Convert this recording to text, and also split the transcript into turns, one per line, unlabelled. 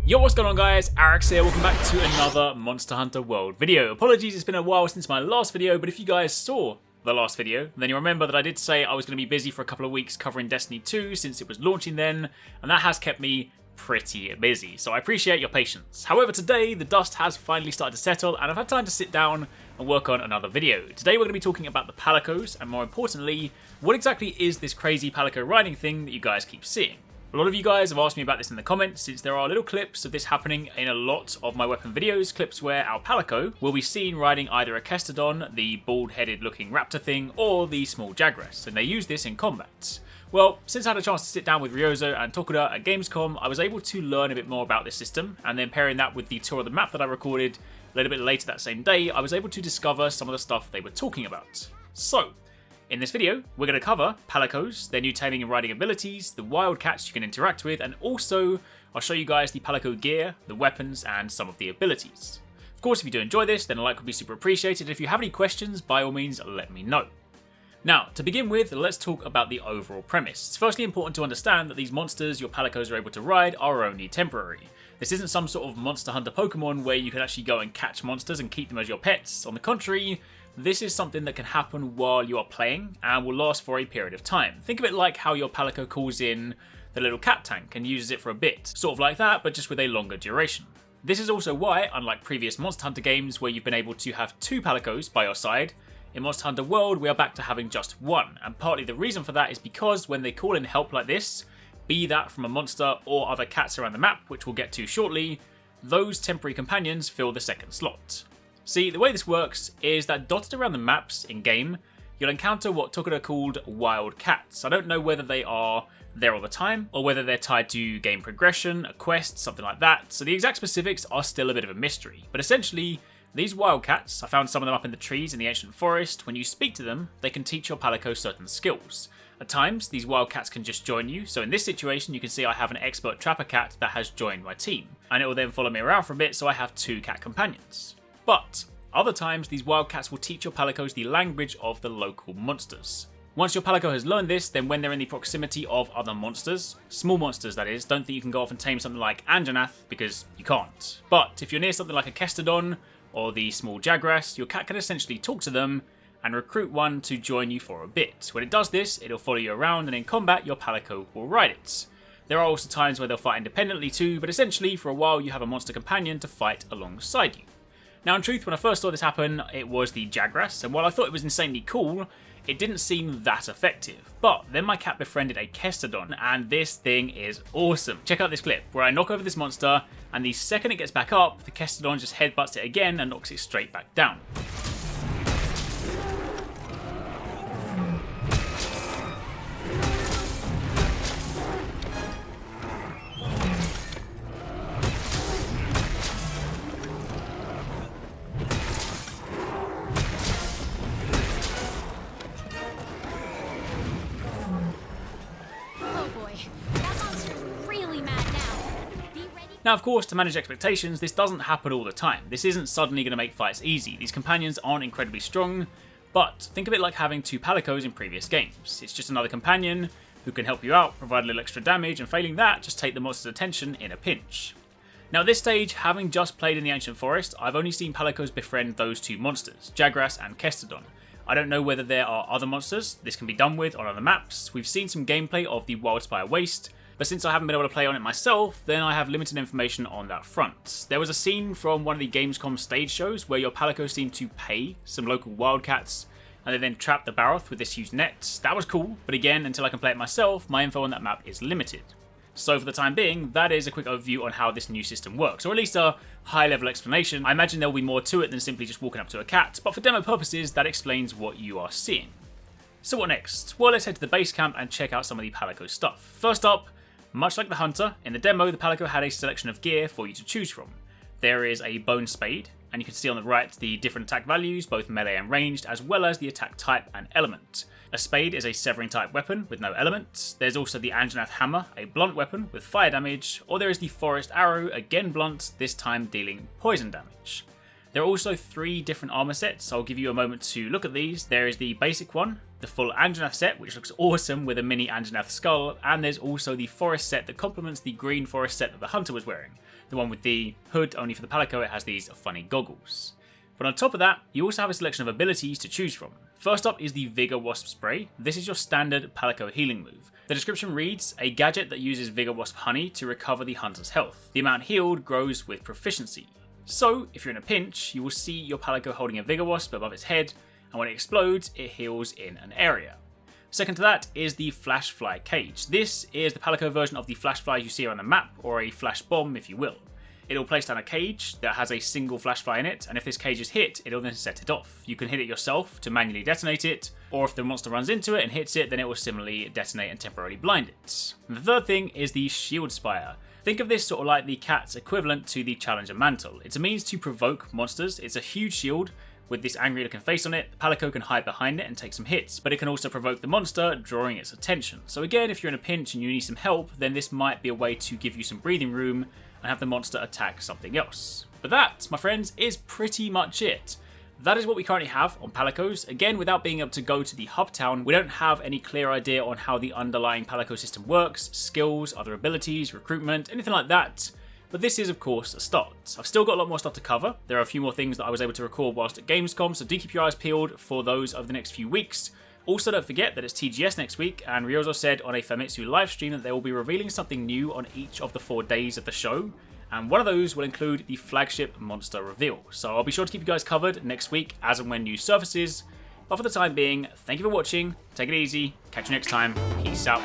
Yo, what's going on guys, Arekkz here, welcome back to another Monster Hunter World video. Apologies, it's been a while since my last video, but if you guys saw the last video, then you remember that I did say I was going to be busy for a couple of weeks covering Destiny 2 since it was launching then, and that has kept me pretty busy, so I appreciate your patience. However, today the dust has finally started to settle and I've had time to sit down and work on another video. Today we're going to be talking about the Palicos, and more importantly, what exactly is this crazy Palico riding thing that you guys keep seeing? A lot of you guys have asked me about this in the comments, since there are little clips of this happening in a lot of my weapon videos, clips where our Palico will be seen riding either a Kestodon, the bald-headed looking raptor thing, or the small Jagress, and they use this in combat. Well, since I had a chance to sit down with Ryozo and Tokuda at Gamescom, I was able to learn a bit more about this system, and then pairing that with the tour of the map that I recorded a little bit later that same day, I was able to discover some of the stuff they were talking about. So, in this video, we're going to cover Palicos, their new taming and riding abilities, the wildcats you can interact with, and also I'll show you guys the Palico gear, the weapons, and some of the abilities. Of course, if you do enjoy this, then a like would be super appreciated. If you have any questions, by all means, let me know. Now, to begin with, let's talk about the overall premise. It's firstly important to understand that these monsters your Palicos are able to ride are only temporary. This isn't some sort of Monster Hunter Pokemon where you can actually go and catch monsters and keep them as your pets. On the contrary, this is something that can happen while you are playing and will last for a period of time. Think of it like how your Palico calls in the little cat tank and uses it for a bit. Sort of like that, but just with a longer duration. This is also why, unlike previous Monster Hunter games where you've been able to have two Palicos by your side, in Monster Hunter World we are back to having just one. And partly the reason for that is because when they call in help like this, be that from a monster or other cats around the map, which we'll get to shortly, those temporary companions fill the second slot. See, the way this works is that dotted around the maps in-game, you'll encounter what Tokuda called wild cats. I don't know whether they are there all the time, or whether they're tied to game progression, a quest, something like that, so the exact specifics are still a bit of a mystery. But essentially, these wild cats, I found some of them up in the trees in the ancient forest, when you speak to them, they can teach your Palico certain skills. At times, these wild cats can just join you, so in this situation you can see I have an expert trapper cat that has joined my team, and it will then follow me around for a bit, so I have two cat companions. But other times, these wildcats will teach your Palicos the language of the local monsters. Once your Palico has learned this, then when they're in the proximity of other monsters, small monsters that is, don't think you can go off and tame something like Anjanath, because you can't. But if you're near something like a Kestodon, or the small Jagress, your cat can essentially talk to them and recruit one to join you for a bit. When it does this, it'll follow you around, and in combat, your Palico will ride it. There are also times where they'll fight independently too, but essentially, for a while, you have a monster companion to fight alongside you. Now, in truth, when I first saw this happen, it was the Jagress, and while I thought it was insanely cool, it didn't seem that effective. But then my cat befriended a Kestodon, and this thing is awesome. Check out this clip, where I knock over this monster, and the second it gets back up, the Kestodon just headbutts it again and knocks it straight back down. Now, of course, to manage expectations, this doesn't happen all the time. This isn't suddenly going to make fights easy. These companions aren't incredibly strong, but think of it like having two Palicos in previous games. It's just another companion who can help you out, provide a little extra damage, and failing that, just take the monster's attention in a pinch. Now, at this stage, having just played in the Ancient Forest, I've only seen Palicos befriend those two monsters, Jagress and Kestodon. I don't know whether there are other monsters this can be done with on other maps. We've seen some gameplay of the Spire Waste, but since I haven't been able to play on it myself, then I have limited information on that front. There was a scene from one of the Gamescom stage shows where your Palico seemed to pay some local wildcats, and they then trapped the Baroth with this huge net. That was cool, but again, until I can play it myself, my info on that map is limited. So for the time being, that is a quick overview on how this new system works, or at least a high-level explanation. I imagine there will be more to it than simply just walking up to a cat, but for demo purposes, that explains what you are seeing. So what next? Well, let's head to the base camp and check out some of the Palico stuff. First up, much like the Hunter, in the demo, the Palico had a selection of gear for you to choose from. There is a bone spade, and you can see on the right the different attack values, both melee and ranged, as well as the attack type and element. A spade is a severing type weapon with no element. There's also the Anjanath hammer, a blunt weapon with fire damage, or there is the forest arrow, again blunt, this time dealing poison damage. There are also 3 different armor sets, so I'll give you a moment to look at these. There is the basic one, the full Anjanath set, which looks awesome with a mini Anjanath skull, and there's also the forest set that complements the green forest set that the hunter was wearing. The one with the hood, only for the Palico, it has these funny goggles. But on top of that, you also have a selection of abilities to choose from. First up is the Vigor Wasp spray. This is your standard Palico healing move. The description reads, a gadget that uses Vigor Wasp honey to recover the hunter's health. The amount healed grows with proficiency. So, if you're in a pinch, you will see your Palico holding a Vigor Wasp above its head, and when it explodes, it heals in an area. Second to that is the Flash Fly Cage. This is the Palico version of the Flash Fly you see on the map, or a Flash Bomb if you will. It'll place down a cage that has a single flash fly in it, and if this cage is hit, it'll then set it off. You can hit it yourself to manually detonate it, or if the monster runs into it and hits it, then it will similarly detonate and temporarily blind it. And the third thing is the Shield Spire. Think of this sort of like the cat's equivalent to the Challenger Mantle. It's a means to provoke monsters. It's a huge shield with this angry looking face on it. The Palico can hide behind it and take some hits, but it can also provoke the monster, drawing its attention. So again, if you're in a pinch and you need some help, then this might be a way to give you some breathing room and have the monster attack something else. But that, my friends, is pretty much it. That is what we currently have on Palicos. Again, without being able to go to the hub town, we don't have any clear idea on how the underlying Palico system works, skills, other abilities, recruitment, anything like that. But this is, of course, a start. I've still got a lot more stuff to cover. There are a few more things that I was able to record whilst at Gamescom, so do keep your eyes peeled for those over the next few weeks. Also, don't forget that it's TGS next week, and Ryozo said on a Famitsu livestream that they will be revealing something new on each of the 4 days of the show, and one of those will include the flagship monster reveal. So I'll be sure to keep you guys covered next week as and when news surfaces. But for the time being, thank you for watching, take it easy, catch you next time, peace out.